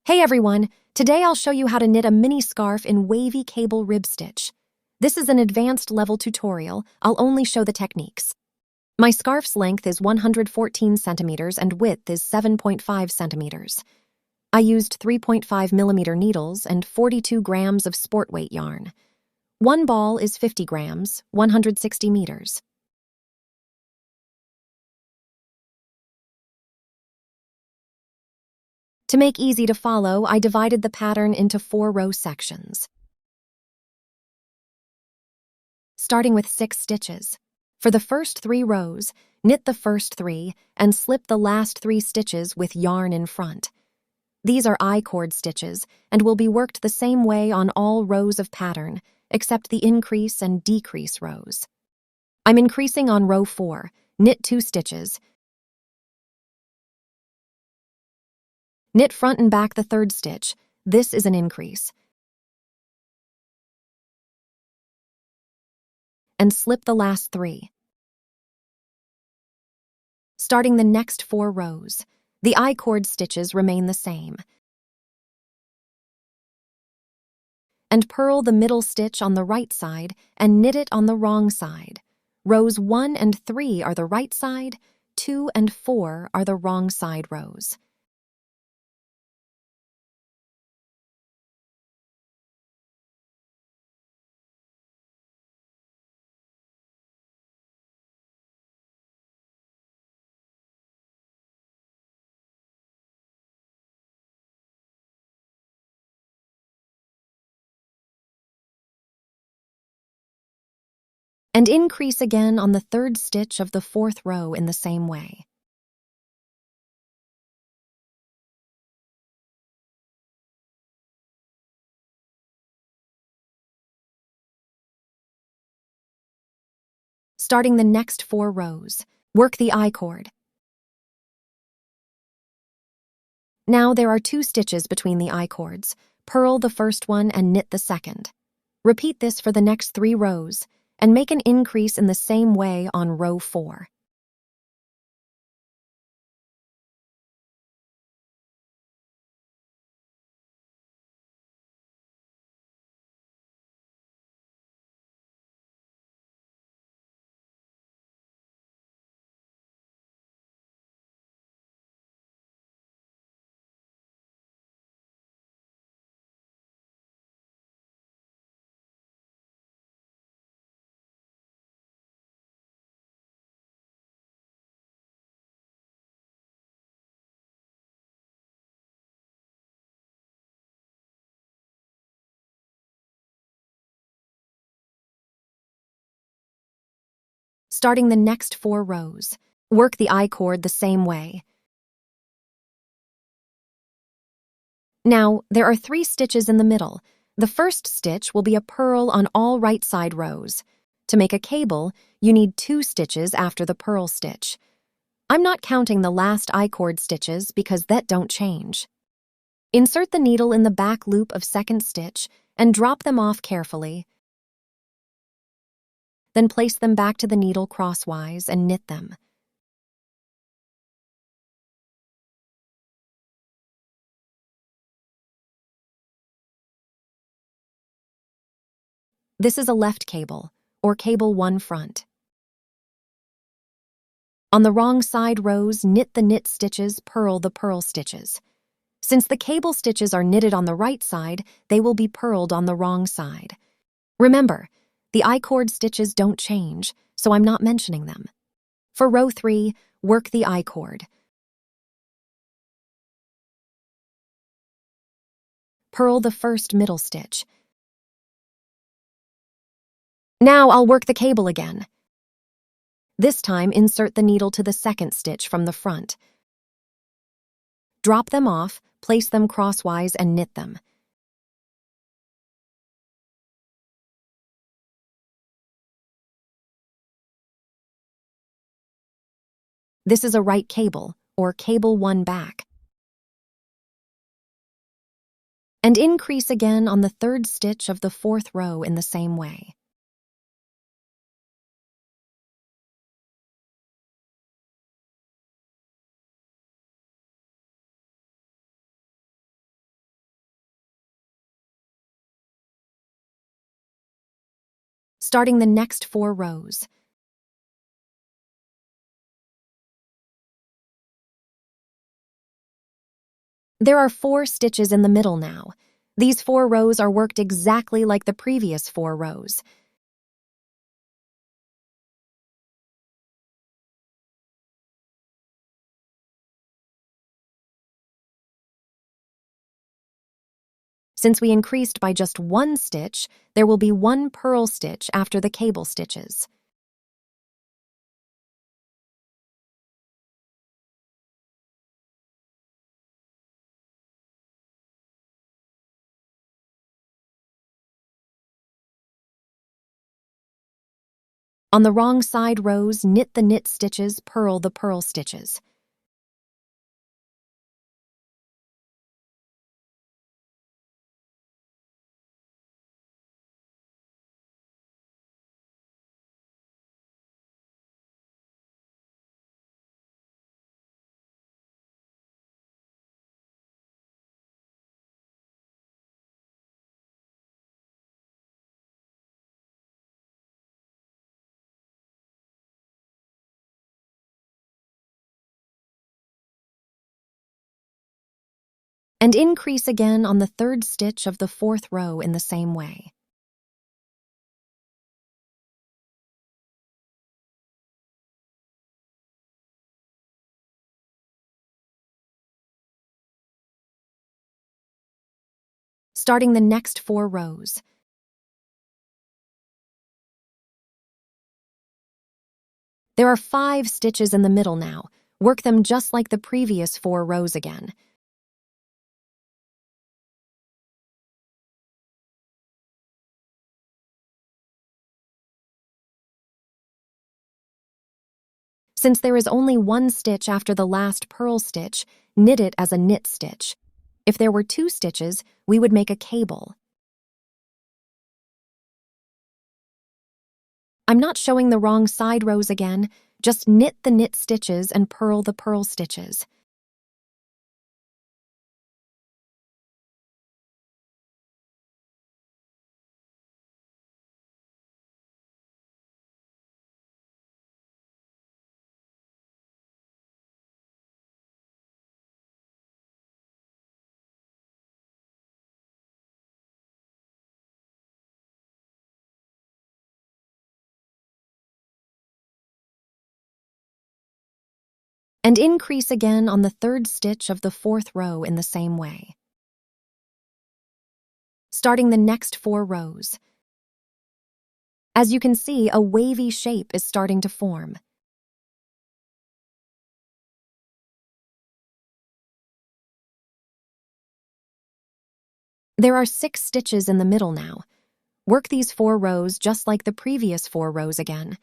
Hey everyone, today I'll show you how to knit a mini scarf in wavy cable rib stitch. This is an advanced level tutorial. I'll only show the techniques. My scarf's length is 114 centimeters and width is 7.5 centimeters. I used 3.5 millimeter needles and 42 grams of sport weight yarn. One ball is 50 grams, 160 meters. To make easy to follow, I divided the pattern into 4-row sections, starting with 6 stitches. For the first 3 rows, knit the first 3 and slip the last 3 stitches with yarn in front. These are I-cord stitches and will be worked the same way on all rows of pattern, except the increase and decrease rows. I'm increasing on row 4, knit 2 stitches, knit front and back the 3rd stitch, this is an increase, and slip the last 3. Starting the next 4 rows, the I-cord stitches remain the same, and purl the middle stitch on the right side and knit it on the wrong side. Rows 1 and 3 are the right side, 2 and 4 are the wrong side rows. And increase again on the 3rd stitch of the 4th row in the same way. Starting the next 4 rows, work the I-cord. Now there are 2 stitches between the I-cords. Purl the first one and knit the second. Repeat this for the next 3 rows, and make an increase in the same way on row 4. Starting the next 4 rows, work the I-cord the same way. Now, there are 3 stitches in the middle. The first stitch will be a purl on all right side rows. To make a cable, you need 2 stitches after the purl stitch. I'm not counting the last I-cord stitches because that don't change. Insert the needle in the back loop of 2nd stitch and drop them off carefully. Then place them back to the needle crosswise and knit them. This is a left cable, or cable 1 front. On the wrong side rows, knit the knit stitches, purl the purl stitches. Since the cable stitches are knitted on the right side, they will be purled on the wrong side. Remember, the I-cord stitches don't change, so I'm not mentioning them. For row 3, work the I-cord. Purl the first middle stitch. Now I'll work the cable again. This time, insert the needle to the 2nd stitch from the front. Drop them off, place them crosswise, and knit them. This is a right cable, or cable 1 back. And increase again on the 3rd stitch of the 4th row in the same way. starting the next 4 rows. There are 4 stitches in the middle now. These 4 rows are worked exactly like the previous 4 rows. Since we increased by just 1 stitch, there will be 1 purl stitch after the cable stitches. On the wrong side rows, knit the knit stitches, purl the purl stitches. And increase again on the 3rd stitch of the 4th row in the same way. Starting the next 4 rows. There are 5 stitches in the middle now. Work them just like the previous 4 rows again. Since there is only 1 stitch after the last purl stitch, knit it as a knit stitch. If there were 2 stitches, we would make a cable. I'm not showing the wrong side rows again, just knit the knit stitches and purl the purl stitches. And increase again on the 3rd stitch of the 4th row in the same way. Starting the next 4 rows. As you can see, a wavy shape is starting to form. There are 6 stitches in the middle now. Work these 4 rows just like the previous 4 rows again.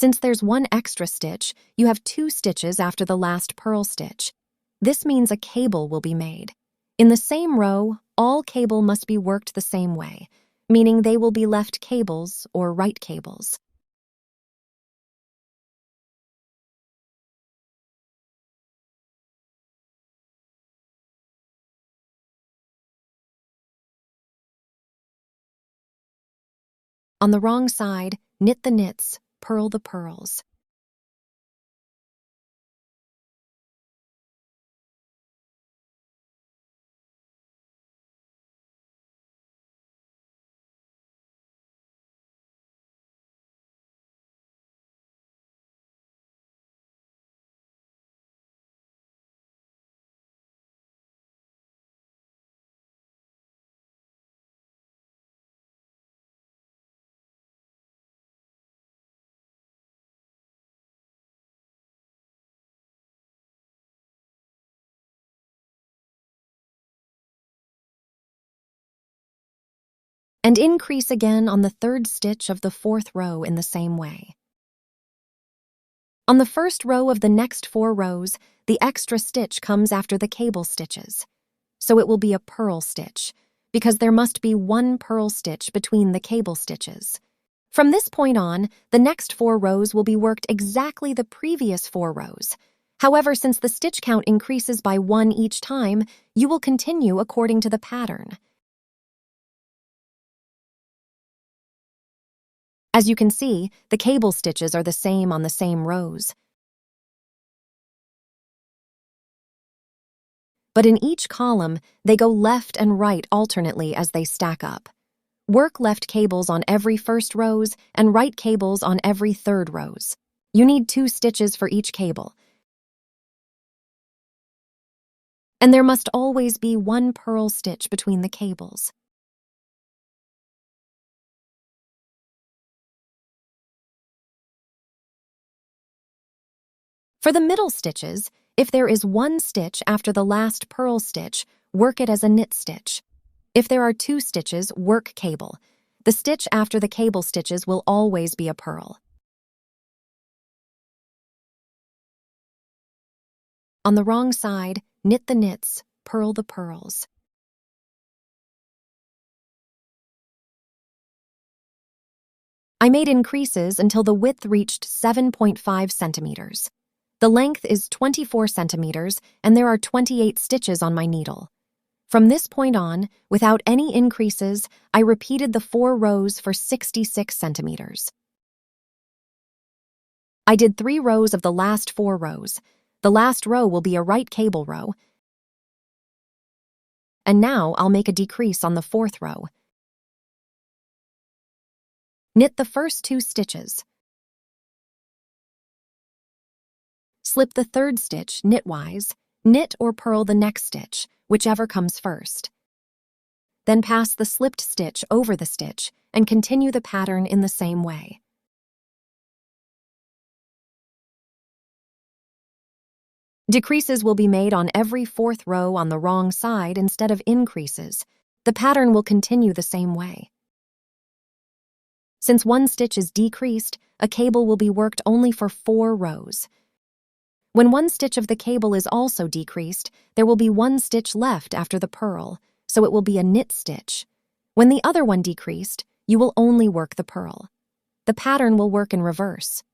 Since there's 1 extra stitch, you have 2 stitches after the last purl stitch. This means a cable will be made. In the same row, all cable must be worked the same way, meaning they will be left cables or right cables. On the wrong side, knit the knits, purl the purls. And increase again on the 3rd stitch of the 4th row in the same way. On the 1st row of the next 4 rows, the extra stitch comes after the cable stitches. So it will be a purl stitch, because there must be 1 purl stitch between the cable stitches. From this point on, the next 4 rows will be worked exactly the previous 4 rows. However, since the stitch count increases by 1 each time, you will continue according to the pattern. As you can see, the cable stitches are the same on the same rows. But in each column, they go left and right alternately as they stack up. Work left cables on every first rows and right cables on every third rows. You need 2 stitches for each cable. And there must always be 1 purl stitch between the cables. For the middle stitches, if there is 1 stitch after the last purl stitch, work it as a knit stitch. If there are 2 stitches, work cable. The stitch after the cable stitches will always be a purl. On the wrong side, knit the knits, purl the purls. I made increases until the width reached 7.5 centimeters. The length is 24 centimeters, and there are 28 stitches on my needle. From this point on, without any increases, I repeated the 4 rows for 66 centimeters. I did 3 rows of the last 4 rows. The last row will be a right cable row. And now I'll make a decrease on the 4th row. Knit the first 2 stitches. Slip the 3rd stitch knitwise, knit or purl the next stitch, whichever comes first. Then pass the slipped stitch over the stitch and continue the pattern in the same way. Decreases will be made on every 4th row on the wrong side instead of increases. The pattern will continue the same way. Since 1 stitch is decreased, a cable will be worked only for 4 rows. When 1 stitch of the cable is also decreased, there will be 1 stitch left after the purl, so it will be a knit stitch. When the other one decreased, you will only work the purl. The pattern will work in reverse.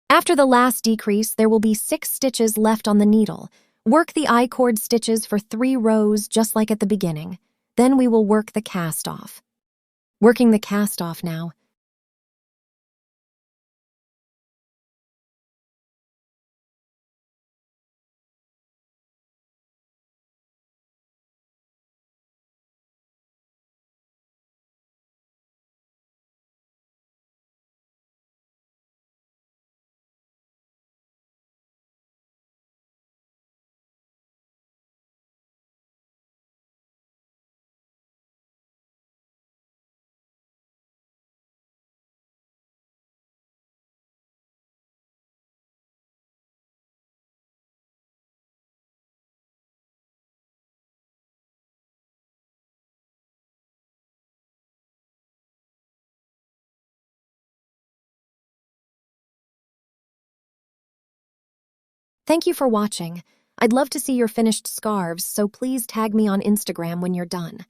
After the last decrease, there will be 6 stitches left on the needle. Work the I-cord stitches for 3 rows just like at the beginning. Then we will work the cast off. Working the cast off now. Thank you for watching. I'd love to see your finished scarves, so please tag me on Instagram when you're done.